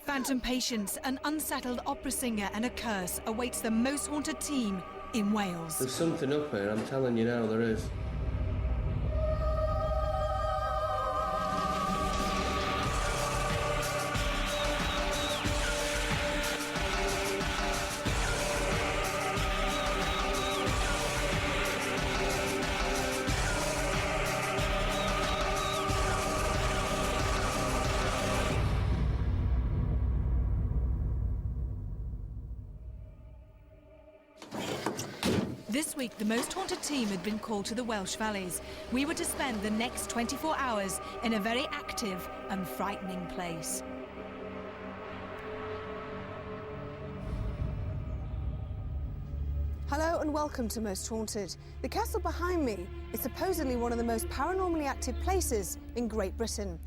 Phantom patients, an unsettled opera singer and a curse awaits the most haunted team in Wales. There's something up here, I'm telling you now, there is. This week, the most haunted team had been called to the Welsh Valleys. We were to spend the next 24 hours in a very active and frightening place. Hello and welcome to Most Haunted. The castle behind me is supposedly one of the most paranormally active places in Great Britain.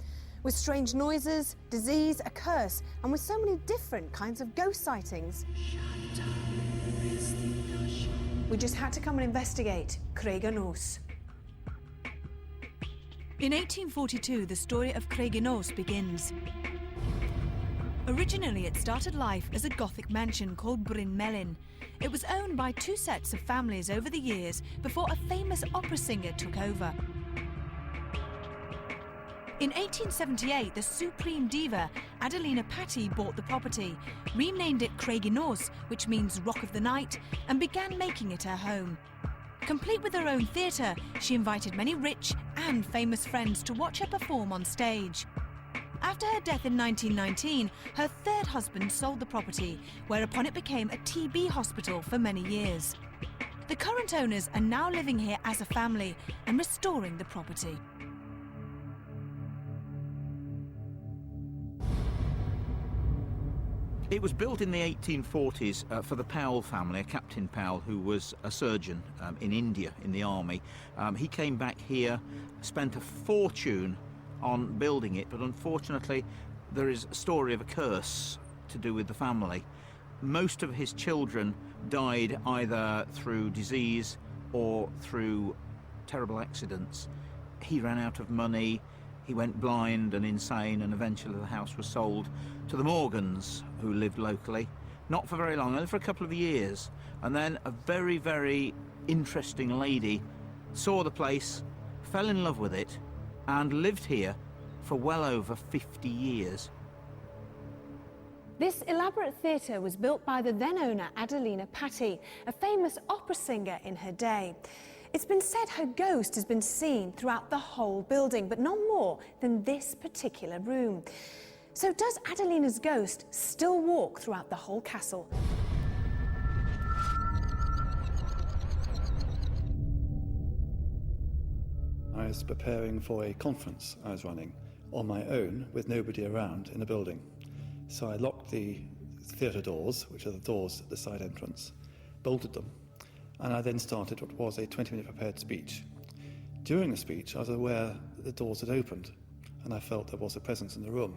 With strange noises, disease, a curse, and with so many different kinds of ghost sightings. We just had to come and investigate Craignos. In 1842, the story of Craignos begins. Originally, it started life as a Gothic mansion called Bryn Melyn. It was owned by two sets of families over the years before a famous opera singer took over. In 1878, the supreme diva Adelina Rossini bought the property, renamed it Craignos, which means Rock of the Night, and began making it her home. Complete with her own theatre, she invited many rich and famous friends to watch her perform on stage. After her death in 1919, her third husband sold the property, whereupon it became a TB hospital for many years. The current owners are now living here as a family and restoring the property. It was built in the 1840s for the Powell family, Captain Powell, who was a surgeon in India in the army. He came back here, spent a fortune on building it, but unfortunately there is a story of a curse to do with the family. Most of his children died either through disease or through terrible accidents. He ran out of money, he went blind and insane, and eventually the house was sold to the Morgans, who lived locally. Not for very long, only for a couple of years. And then a very, very interesting lady saw the place, fell in love with it, and lived here for well over 50 years. This elaborate theatre was built by the then owner Adelina Rossini, a famous opera singer in her day. It's been said her ghost has been seen throughout the whole building, but not more than this particular room. So does Adelina's ghost still walk throughout the whole castle? I was preparing for a conference I was running on my own with nobody around in the building. So I locked the theatre doors, which are the doors at the side entrance, bolted them, and I then started what was a 20-minute prepared speech. During the speech, I was aware that the doors had opened, and I felt there was a presence in the room.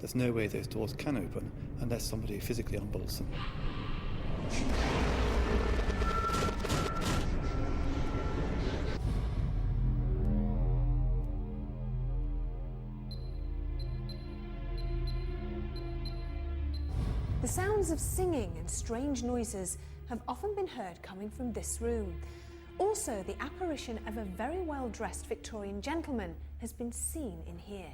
There's no way those doors can open unless somebody physically unbolts them. The sounds of singing and strange noises have often been heard coming from this room. Also, the apparition of a very well-dressed Victorian gentleman has been seen in here.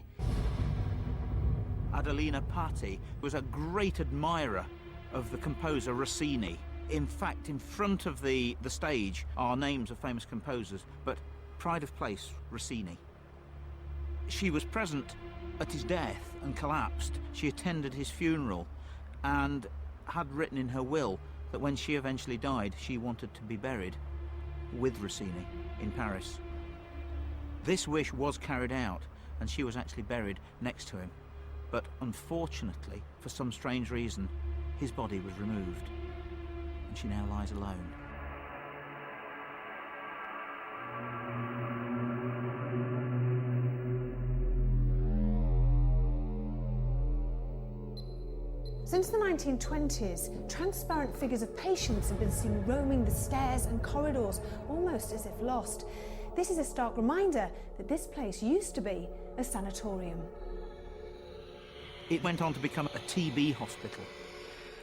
Adelina Rossini was a great admirer of the composer Rossini. In fact, in front of the stage are names of famous composers, but pride of place, Rossini. She was present at his death and collapsed. She attended his funeral and had written in her will that when she eventually died, she wanted to be buried with Rossini in Paris. This wish was carried out, and she was actually buried next to him. But unfortunately, for some strange reason, his body was removed, and she now lies alone. Since the 1920s, transparent figures of patients have been seen roaming the stairs and corridors, almost as if lost. This is a stark reminder that this place used to be a sanatorium. It went on to become a TB hospital.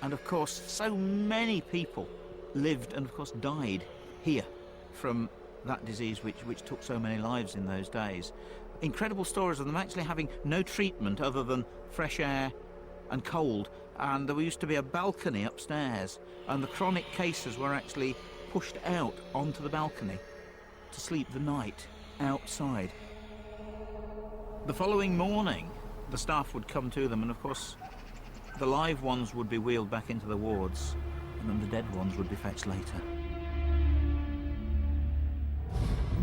And of course, so many people lived and of course died here from that disease which took so many lives in those days. Incredible stories of them actually having no treatment other than fresh air and cold. And there used to be a balcony upstairs, and the chronic cases were actually pushed out onto the balcony to sleep the night outside. The following morning, the staff would come to them, and of course, the live ones would be wheeled back into the wards, and then the dead ones would be fetched later.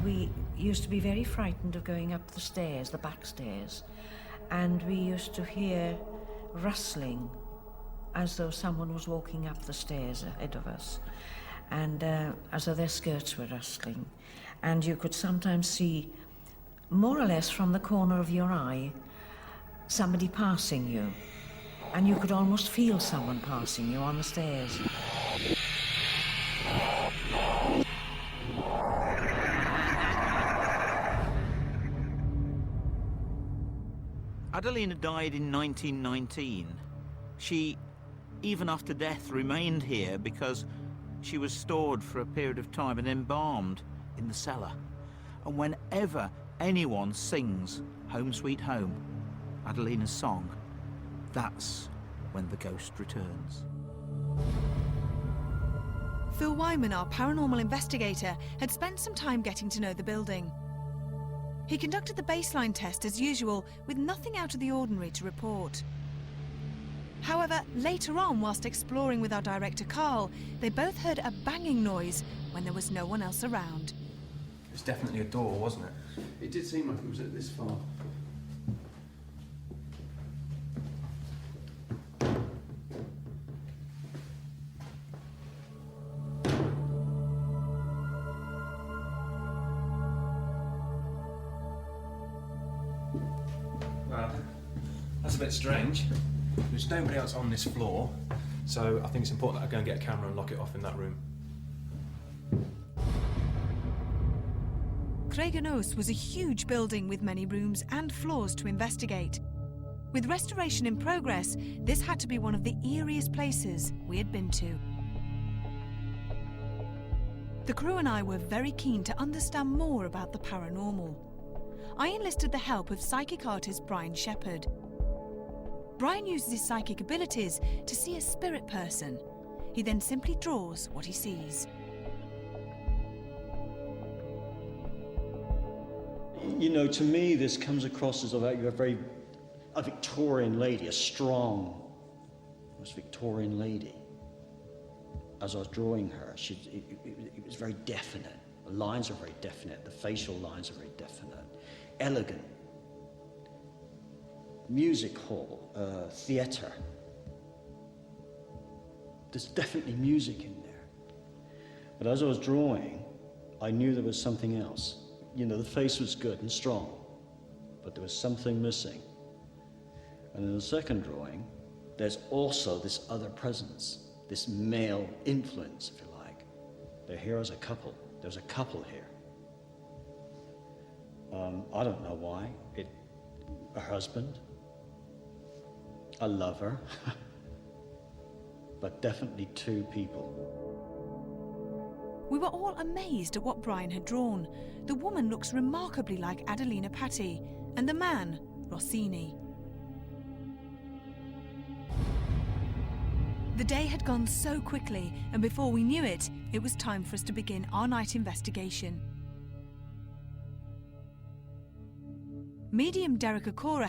We used to be very frightened of going up the stairs, the back stairs, and we used to hear rustling as though someone was walking up the stairs ahead of us, and as though their skirts were rustling. And you could sometimes see, more or less from the corner of your eye, somebody passing you, and you could almost feel someone passing you on the stairs. Adelina died in 1919. She, even after death, remained here because she was stored for a period of time and embalmed in the cellar. And whenever anyone sings Home Sweet Home, Adelina's song, that's when the ghost returns. Phil Wyman, our paranormal investigator, had spent some time getting to know the building. He conducted the baseline test as usual, with nothing out of the ordinary to report. However, later on, whilst exploring with our director Carl, they both heard a banging noise when there was no one else around. It was definitely a door, wasn't it? It did seem like it was at this far. Well, that's a bit strange. There's nobody else on this floor, so I think it's important that I go and get a camera and lock it off in that room. Craigenos was a huge building with many rooms and floors to investigate. With restoration in progress, this had to be one of the eeriest places we had been to. The crew and I were very keen to understand more about the paranormal. I enlisted the help of psychic artist Brian Shepard. Brian uses his psychic abilities to see a spirit person. He then simply draws what he sees. You know, to me, this comes across as a Victorian lady, a strong, almost Victorian lady. As I was drawing her, it was very definite. The lines are very definite. The facial lines are very definite. Elegant. Music hall, theatre. There's definitely music in there. But as I was drawing, I knew there was something else. You know, the face was good and strong, but there was something missing. And in the second drawing, there's also this other presence, this male influence, if you like. They're here as a couple. There's a couple here. I don't know why. A husband, a lover, but definitely two people. We were all amazed at what Brian had drawn. The woman looks remarkably like Adelina Patti, and the man, Rossini. The day had gone so quickly, and before we knew it, it was time for us to begin our night investigation. Medium Derek Okora